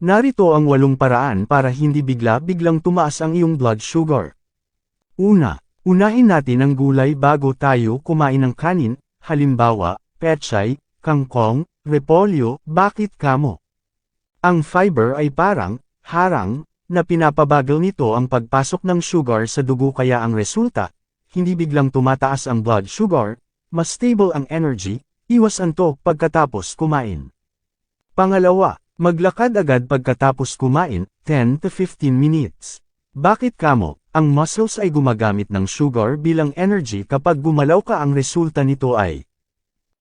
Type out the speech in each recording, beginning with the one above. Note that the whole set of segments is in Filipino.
Narito ang 8 paraan para hindi bigla-biglang tumaas ang iyong blood sugar. Una, unahin natin ang gulay bago tayo kumain ng kanin, halimbawa, pechay, kangkong, repolyo. Bakit kamo? Ang fiber ay parang harang na pinapabagal nito ang pagpasok ng sugar sa dugo, kaya ang resulta, hindi biglang tumataas ang blood sugar, mas stable ang energy. Iwas antok pagkatapos kumain. Pangalawa, maglakad agad pagkatapos kumain, 10 to 15 minutes. Bakit kamo? Ang muscles ay gumagamit ng sugar bilang energy. Kapag gumalaw ka, ang resulta nito ay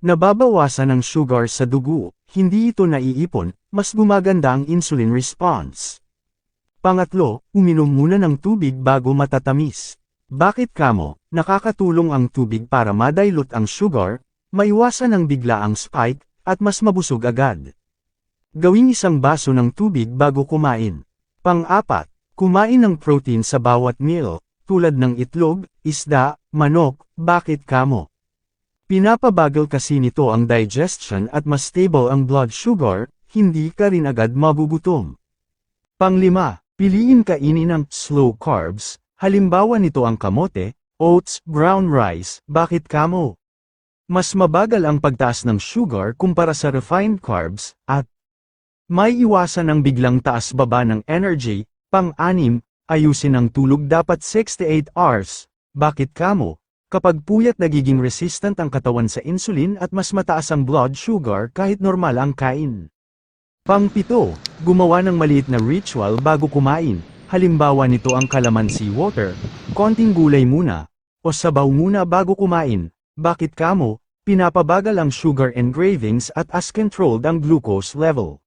nababawasan ang sugar sa dugo, hindi ito naiipon, mas gumaganda ang insulin response. Pangatlo, uminom muna ng tubig bago matatamis. Bakit kamo? Nakakatulong ang tubig para ma-dilute ang sugar, maiwasan ang biglaang spike, at mas mabusog agad. Gawing 1 baso ng tubig bago kumain. Pang-apat, kumain ng protein sa bawat meal, tulad ng itlog, isda, manok. Bakit kamo? Pinapabagal kasi nito ang digestion at mas stable ang blood sugar, hindi ka rin agad magugutom. Pang-5, piliin kainin ng slow carbs, halimbawa nito ang kamote, oats, brown rice. Bakit kamo? Mas mabagal ang pagtaas ng sugar kumpara sa refined carbs, at may iwasan ang biglang taas-baba ng energy. Pang-6, ayusin ang tulog, dapat 6 to 8 hours. Bakit kamo? Kapag puyat, nagiging resistant ang katawan sa insulin at mas mataas ang blood sugar kahit normal ang kain. Pang-7, gumawa ng maliit na ritual bago kumain, halimbawa nito ang calamansi water, konting gulay muna, o sabaw muna bago kumain. Bakit kamo? Pinapabagal ang sugar engravings at as controlled ang glucose level.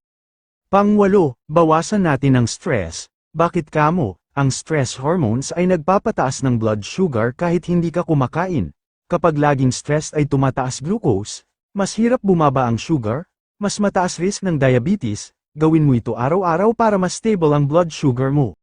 Pang-8, bawasan natin ang stress. Bakit kamo? Ang stress hormones ay nagpapataas ng blood sugar kahit hindi ka kumakain. Kapag laging stressed ay tumataas glucose, mas hirap bumaba ang sugar, mas mataas risk ng diabetes. Gawin mo ito araw-araw para mas stable ang blood sugar mo.